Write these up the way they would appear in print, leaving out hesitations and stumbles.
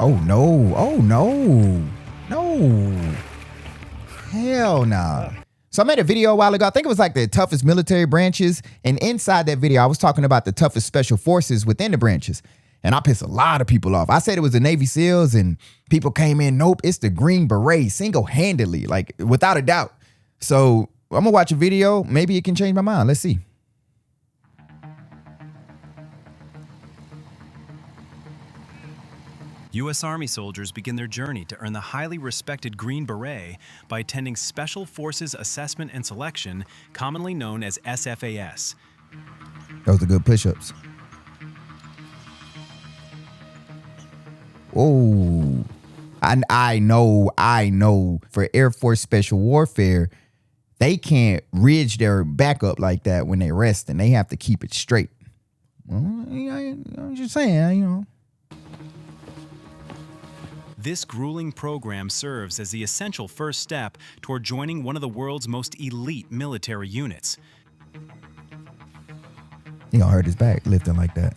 Oh no. Oh no. No. Hell nah. So I made a video a while ago. I think it was like the toughest military branches. And inside that video, I was talking about the toughest special forces within the branches. And I pissed a lot of people off. I said it was the Navy SEALs and people came in, nope, it's the Green Berets single-handedly, like without a doubt. So I'm gonna watch a video. Maybe it can change my mind. Let's see. U.S. Army soldiers begin their journey to earn the highly respected Green Beret by attending Special Forces Assessment and Selection, commonly known as SFAS. Those are good push-ups. Oh, I know for Air Force Special Warfare, they can't ridge their back up like that when they rest, and they have to keep it straight. Well, I'm just saying, This grueling program serves as the essential first step toward joining one of the world's most elite military units. He gonna hurt his back lifting like that.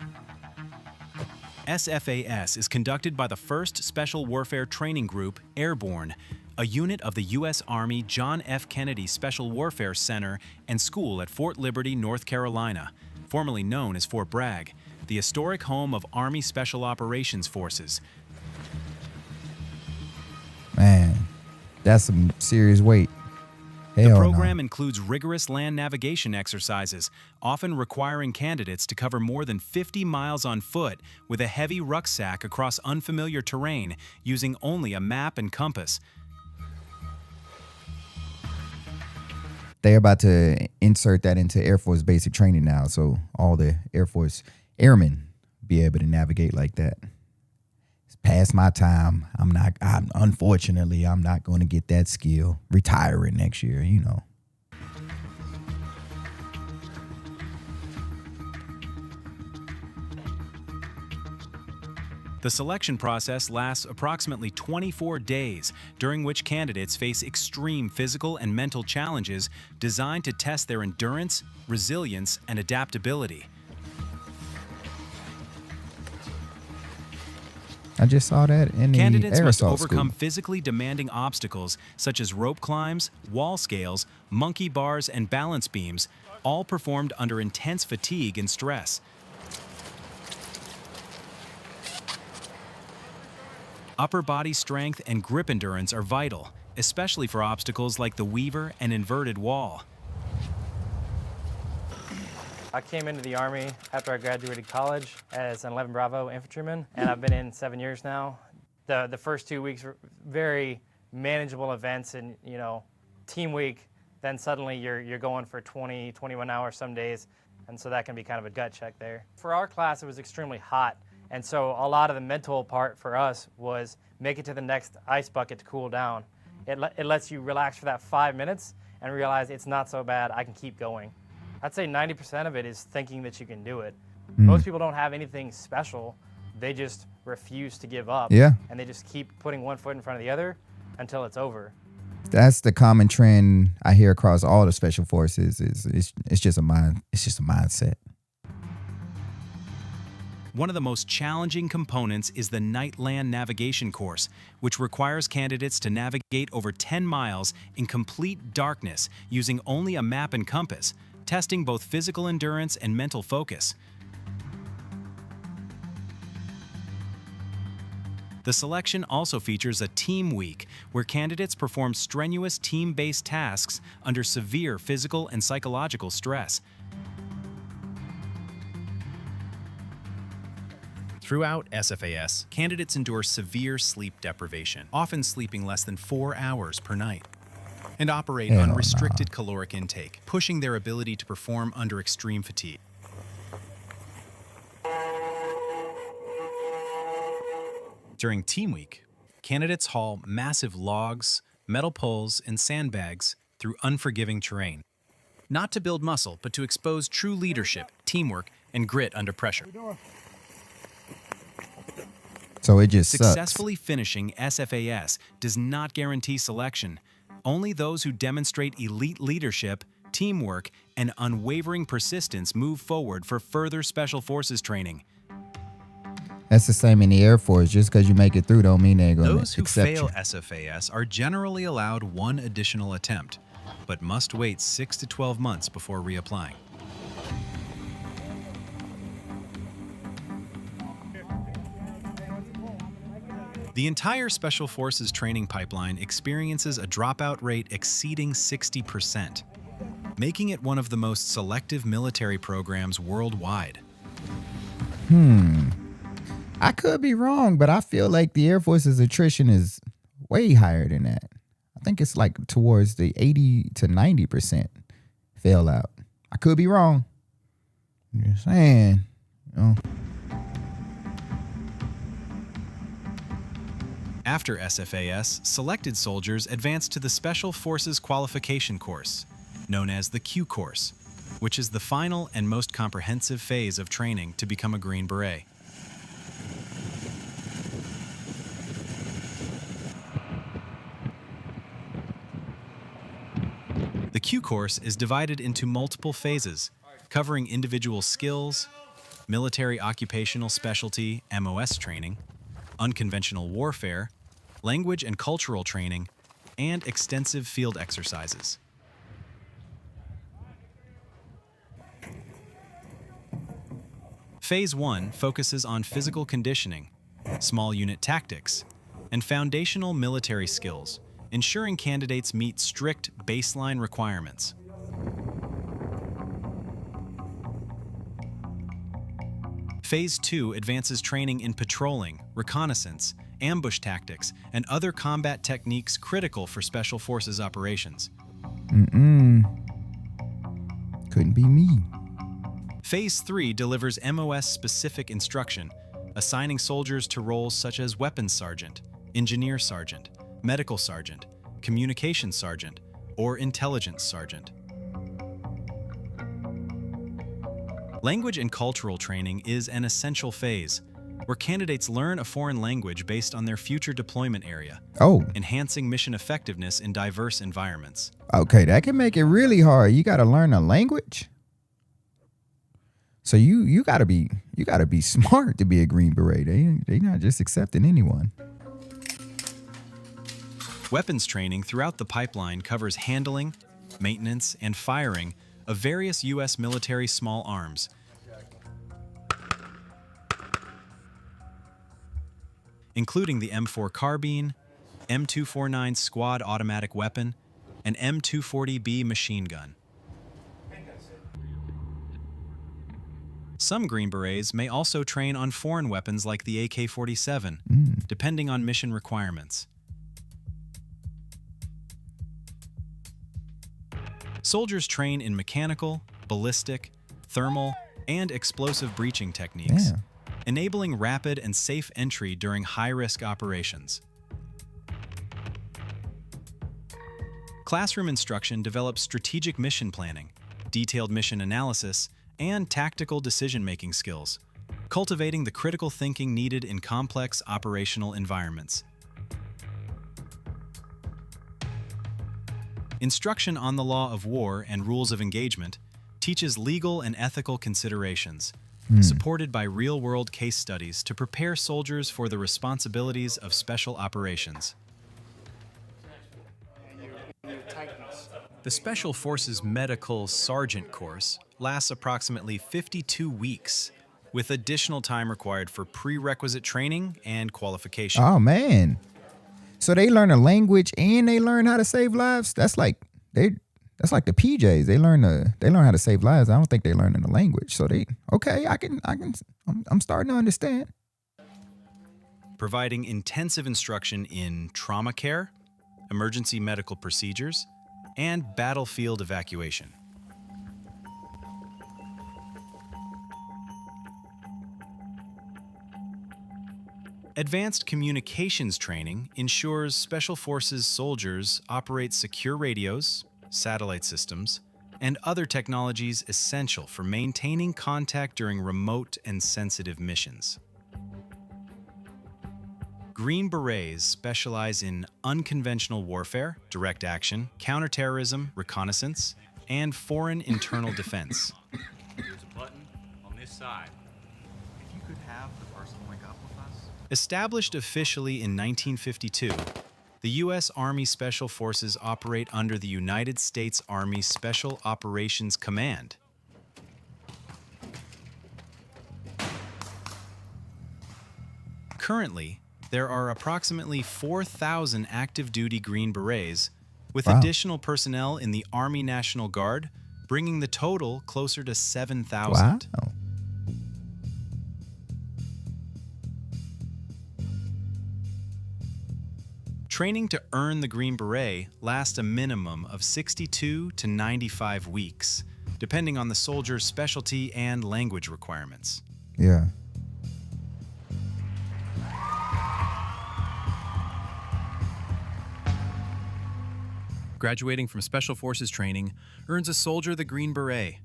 SFAS is conducted by the 1st Special Warfare Training Group, Airborne, a unit of the U.S. Army John F. Kennedy Special Warfare Center and School at Fort Liberty, North Carolina, formerly known as Fort Bragg, the historic home of Army Special Operations Forces. Man, that's some serious weight. The program includes rigorous land navigation exercises, often requiring candidates to cover more than 50 miles on foot with a heavy rucksack across unfamiliar terrain using only a map and compass. They're about to insert that into Air Force basic training now, so all the Air Force airmen be able to navigate like that. It's past my time. Unfortunately, I'm not going to get that skill. Retiring next year, The selection process lasts approximately 24 days, during which candidates face extreme physical and mental challenges designed to test their endurance, resilience, and adaptability. I just saw that in the Candidates air must assault overcome school. physically demanding obstacles such as rope climbs, wall scales, monkey bars, and balance beams, all performed under intense fatigue and stress. Upper body strength and grip endurance are vital, especially for obstacles like the Weaver and inverted wall. I came into the Army after I graduated college as an 11 Bravo infantryman, and I've been in 7 years now. The first 2 weeks were very manageable events and, team week. Then suddenly you're going for 20, 21 hours some days, and so that can be kind of a gut check there. For our class, it was extremely hot, and so a lot of the mental part for us was make it to the next ice bucket to cool down. It lets you relax for that 5 minutes and realize it's not so bad, I can keep going. I'd say 90% of it is thinking that you can do it. Most people don't have anything special. They just refuse to give up. Yeah. And they just keep putting one foot in front of the other until it's over. That's the common trend I hear across all the special forces. It's just a mindset. One of the most challenging components is the night land navigation course, which requires candidates to navigate over 10 miles in complete darkness using only a map and compass, testing both physical endurance and mental focus. The selection also features a team week, where candidates perform strenuous team-based tasks under severe physical and psychological stress. Throughout SFAS, candidates endure severe sleep deprivation, often sleeping less than 4 hours per night, and operate on restricted caloric intake, pushing their ability to perform under extreme fatigue. During Team Week, candidates haul massive logs, metal poles, and sandbags through unforgiving terrain, not to build muscle, but to expose true leadership, teamwork, and grit under pressure. So it just Successfully finishing SFAS does not guarantee selection. Only those who demonstrate elite leadership, teamwork, and unwavering persistence move forward for further Special Forces training. That's the same in the Air Force. Just because you make it through don't mean they're going Those to who accept fail you. SFAS are generally allowed one additional attempt, but must wait 6 to 12 months before reapplying. The entire Special Forces training pipeline experiences a dropout rate exceeding 60%, making it one of the most selective military programs worldwide. I could be wrong, but I feel like the Air Force's attrition is way higher than that. I think it's like towards the 80 to 90% fail out. I could be wrong. I'm just saying, you know. After SFAS, selected soldiers advance to the Special Forces Qualification Course, known as the Q Course, which is the final and most comprehensive phase of training to become a Green Beret. The Q Course is divided into multiple phases, covering individual skills, military occupational specialty (MOS) training, unconventional warfare, language and cultural training, and extensive field exercises. Phase 1 focuses on physical conditioning, small unit tactics, and foundational military skills, ensuring candidates meet strict baseline requirements. Phase 2 advances training in patrolling, reconnaissance, ambush tactics, and other combat techniques critical for Special Forces operations. Couldn't be me. Phase 3 delivers MOS-specific instruction, assigning soldiers to roles such as weapons sergeant, engineer sergeant, medical sergeant, communications sergeant, or intelligence sergeant. Language and cultural training is an essential phase, where candidates learn a foreign language based on their future deployment area, enhancing mission effectiveness in diverse environments. Okay, that can make it really hard. You got to learn a language. So you gotta be smart to be a Green Beret. They not just accepting anyone. Weapons training throughout the pipeline covers handling, maintenance, and firing of various U.S. military small arms, including the M4 carbine, M249 squad automatic weapon, and M240B machine gun. Some Green Berets may also train on foreign weapons like the AK-47, depending on mission requirements. Soldiers train in mechanical, ballistic, thermal, and explosive breaching techniques, enabling rapid and safe entry during high-risk operations. Classroom instruction develops strategic mission planning, detailed mission analysis, and tactical decision-making skills, cultivating the critical thinking needed in complex operational environments. Instruction on the law of war and rules of engagement teaches legal and ethical considerations, supported by real-world case studies to prepare soldiers for the responsibilities of special operations. The Special Forces Medical Sergeant course lasts approximately 52 weeks, with additional time required for prerequisite training and qualification. Oh man. So they learn a language and they learn how to save lives? That's like the PJs. They learn how to save lives. I don't think they learn in the language. So I'm starting to understand. Providing intensive instruction in trauma care, emergency medical procedures, and battlefield evacuation. Advanced communications training ensures Special Forces soldiers operate secure radios, satellite systems, and other technologies essential for maintaining contact during remote and sensitive missions. Green Berets specialize in unconventional warfare, direct action, counterterrorism, reconnaissance, and foreign internal defense. There's a button on this side. If you could have the person wake up Established officially in 1952, the U.S. Army Special Forces operate under the United States Army Special Operations Command. Currently, there are approximately 4,000 active-duty Green Berets, with Wow. additional personnel in the Army National Guard, bringing the total closer to 7,000. Wow. Training to earn the Green Beret lasts a minimum of 62 to 95 weeks, depending on the soldier's specialty and language requirements. Yeah. Graduating from Special Forces training earns a soldier the Green Beret,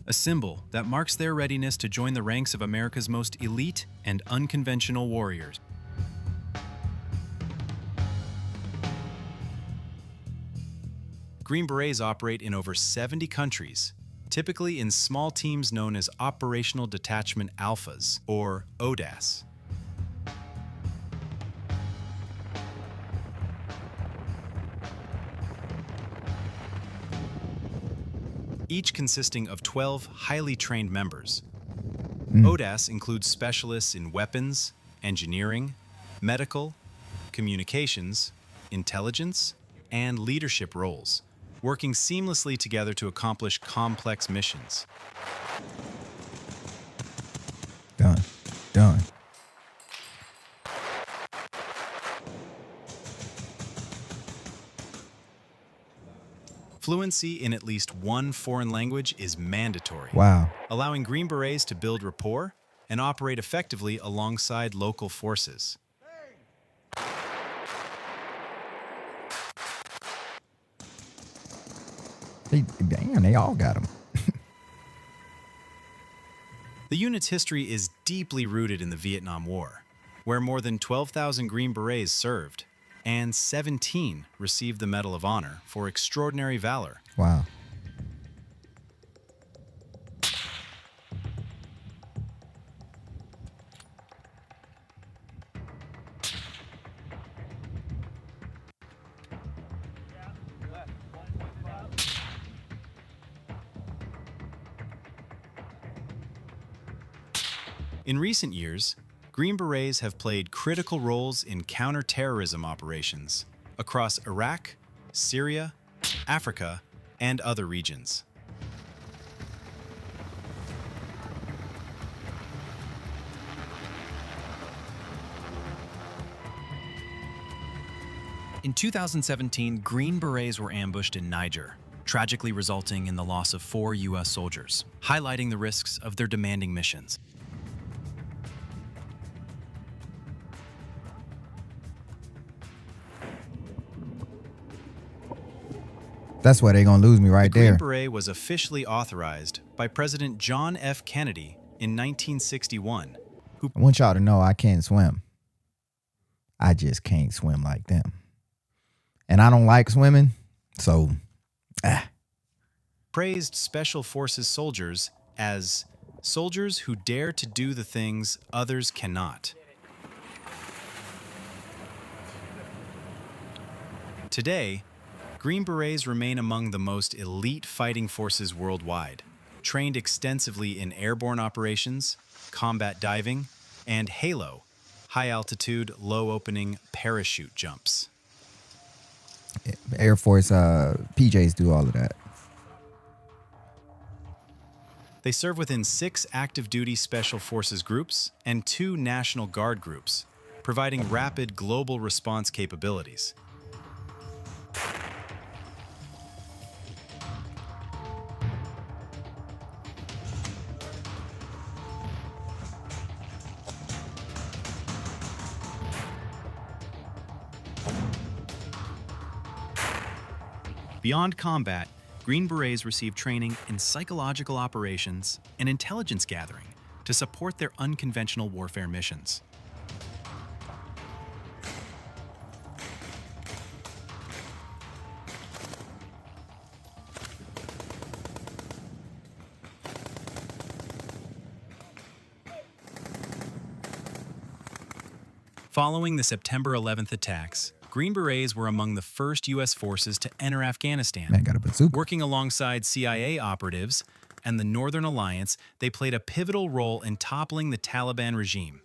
a symbol that marks their readiness to join the ranks of America's most elite and unconventional warriors. Green Berets operate in over 70 countries, typically in small teams known as Operational Detachment Alphas, or ODAS. Each consisting of 12 highly trained members. ODAS includes specialists in weapons, engineering, medical, communications, intelligence, and leadership roles, working seamlessly together to accomplish complex missions. Done. Done. Fluency in at least one foreign language is mandatory, Wow. allowing Green Berets to build rapport and operate effectively alongside local forces. Damn, they all got them. The unit's history is deeply rooted in the Vietnam War, where more than 12,000 Green Berets served, and 17 received the Medal of Honor for extraordinary valor. Wow. In recent years, Green Berets have played critical roles in counter-terrorism operations across Iraq, Syria, Africa, and other regions. In 2017, Green Berets were ambushed in Niger, tragically resulting in the loss of 4 U.S. soldiers, highlighting the risks of their demanding missions. That's why they're going to lose me right The Green there. Beret was officially authorized by President John F. Kennedy in 1961, who I want y'all to know I can't swim. I just can't swim like them. And I don't like swimming, so praised Special Forces soldiers as soldiers who dare to do the things others cannot. Today, Green Berets remain among the most elite fighting forces worldwide, trained extensively in airborne operations, combat diving, and HALO, high-altitude, low-opening parachute jumps. Air Force PJs do all of that. They serve within 6 active-duty Special Forces groups and 2 National Guard groups, providing rapid global response capabilities. Beyond combat, Green Berets receive training in psychological operations and intelligence gathering to support their unconventional warfare missions. Following the September 11th attacks, Green Berets were among the first U.S. forces to enter Afghanistan. Man, got a bazooka. Working alongside CIA operatives and the Northern Alliance, they played a pivotal role in toppling the Taliban regime.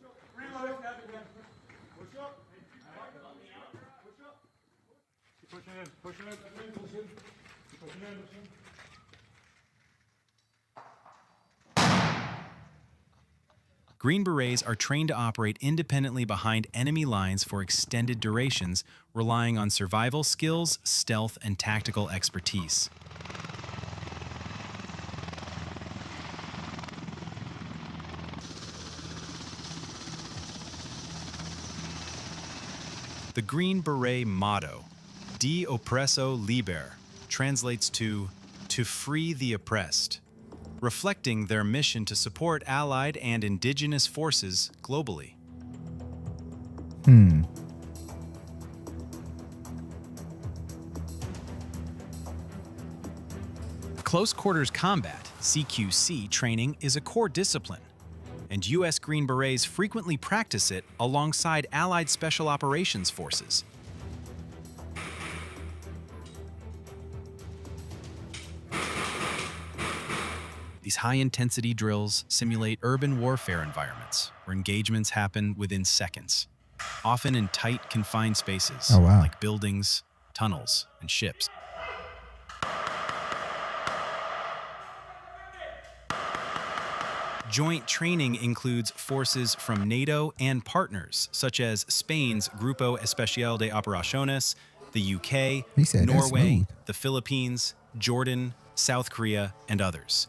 Green Berets are trained to operate independently behind enemy lines for extended durations, relying on survival skills, stealth, and tactical expertise. The Green Beret motto, De oppresso liber, translates to free the oppressed, reflecting their mission to support allied and indigenous forces globally. Close quarters combat, CQC, training is a core discipline, and U.S. Green Berets frequently practice it alongside Allied Special Operations Forces. These high-intensity drills simulate urban warfare environments where engagements happen within seconds, often in tight, confined spaces like buildings, tunnels, and ships. Joint training includes forces from NATO and partners, such as Spain's Grupo Especial de Operaciones, the UK, Norway, the Philippines, Jordan, South Korea, and others.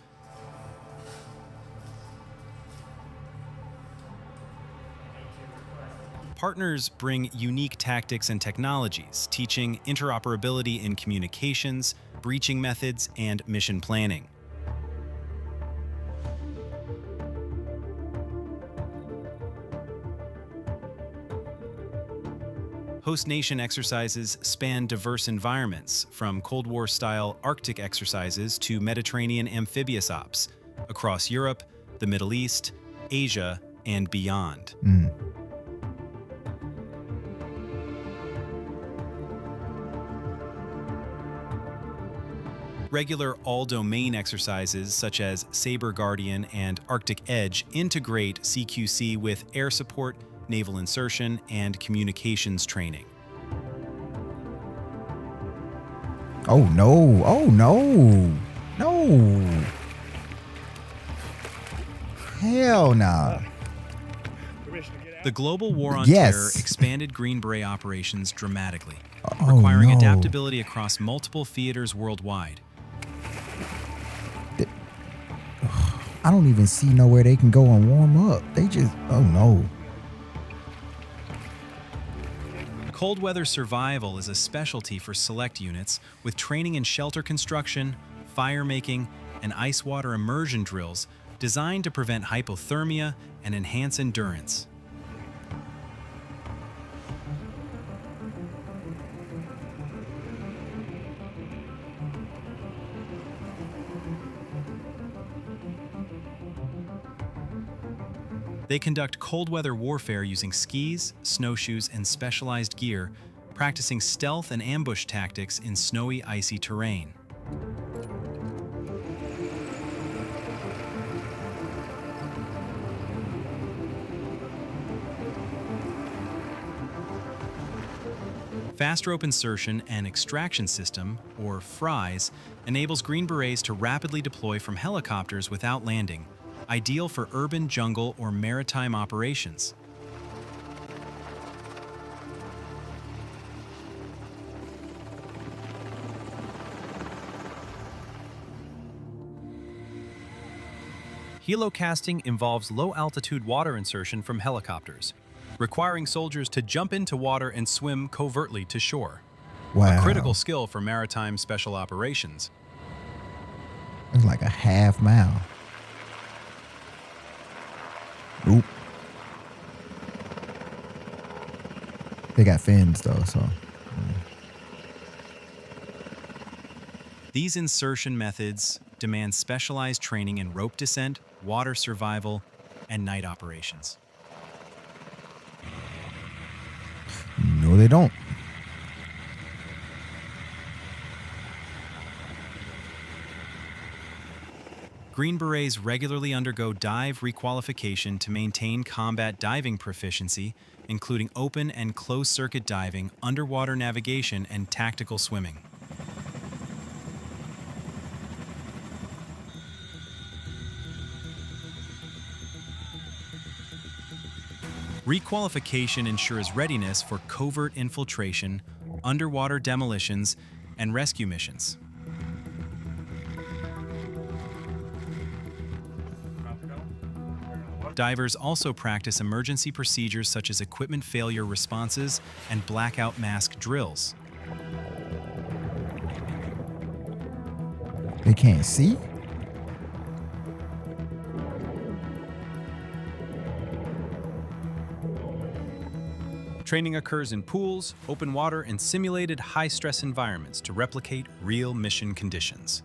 Partners bring unique tactics and technologies, teaching interoperability in communications, breaching methods, and mission planning. Host nation exercises span diverse environments, from Cold War-style Arctic exercises to Mediterranean amphibious ops, across Europe, the Middle East, Asia, and beyond. Regular all-domain exercises such as Saber Guardian and Arctic Edge integrate CQC with air support, naval insertion, and communications training. Oh no, oh no, no. Hell nah. The global war on terror expanded Green Beret operations dramatically, requiring adaptability across multiple theaters worldwide. I don't even see nowhere they can go and warm up. They just, oh no. Cold weather survival is a specialty for select units, with training in shelter construction, fire making, and ice water immersion drills designed to prevent hypothermia and enhance endurance. They conduct cold weather warfare using skis, snowshoes, and specialized gear, practicing stealth and ambush tactics in snowy, icy terrain. Fast rope insertion and extraction system, or FRIES, enables Green Berets to rapidly deploy from helicopters without landing, ideal for urban, jungle, or maritime operations. Helocasting involves low-altitude water insertion from helicopters, requiring soldiers to jump into water and swim covertly to shore. Wow. A critical skill for maritime special operations. It's like a half mile. Oop. They got fins though, so. These insertion methods demand specialized training in rope descent, water survival, and night operations. don't. Green Berets regularly undergo dive requalification to maintain combat diving proficiency, including open and closed-circuit diving, underwater navigation, and tactical swimming. Requalification ensures readiness for covert infiltration, underwater demolitions, and rescue missions. Divers also practice emergency procedures such as equipment failure responses and blackout mask drills. They can't see? Training occurs in pools, open water, and simulated high-stress environments to replicate real mission conditions.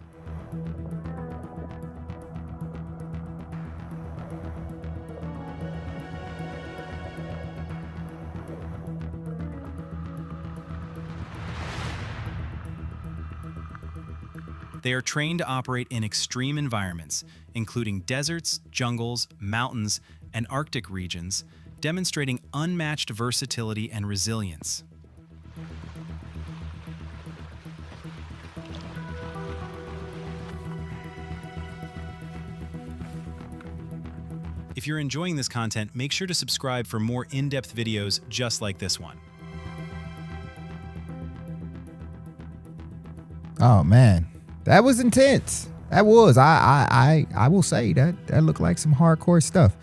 They are trained to operate in extreme environments, including deserts, jungles, mountains, and Arctic regions, demonstrating unmatched versatility and resilience. If you're enjoying this content, make sure to subscribe for more in-depth videos just like this one. Oh man, that was intense. That was. I will say that looked like some hardcore stuff.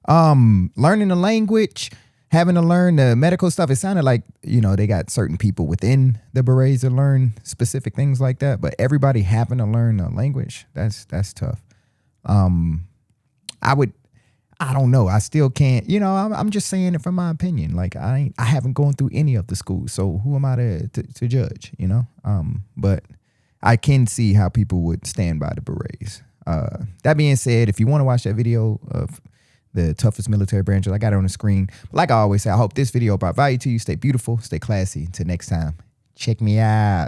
Learning the language, having to learn the medical stuff. It sounded like, you know, they got certain people within the Berets to learn specific things like that, but everybody having to learn the language, that's tough. I don't know. I still can't, you know, I'm just saying it from my opinion. Like I haven't gone through any of the schools, so who am I to judge, you know? But I can see how people would stand by the Berets. That being said, if you want to watch that video of the toughest military branches, I got it on the screen. But like I always say, I hope this video brought value to you. Stay beautiful, stay classy. Until next time, check me out.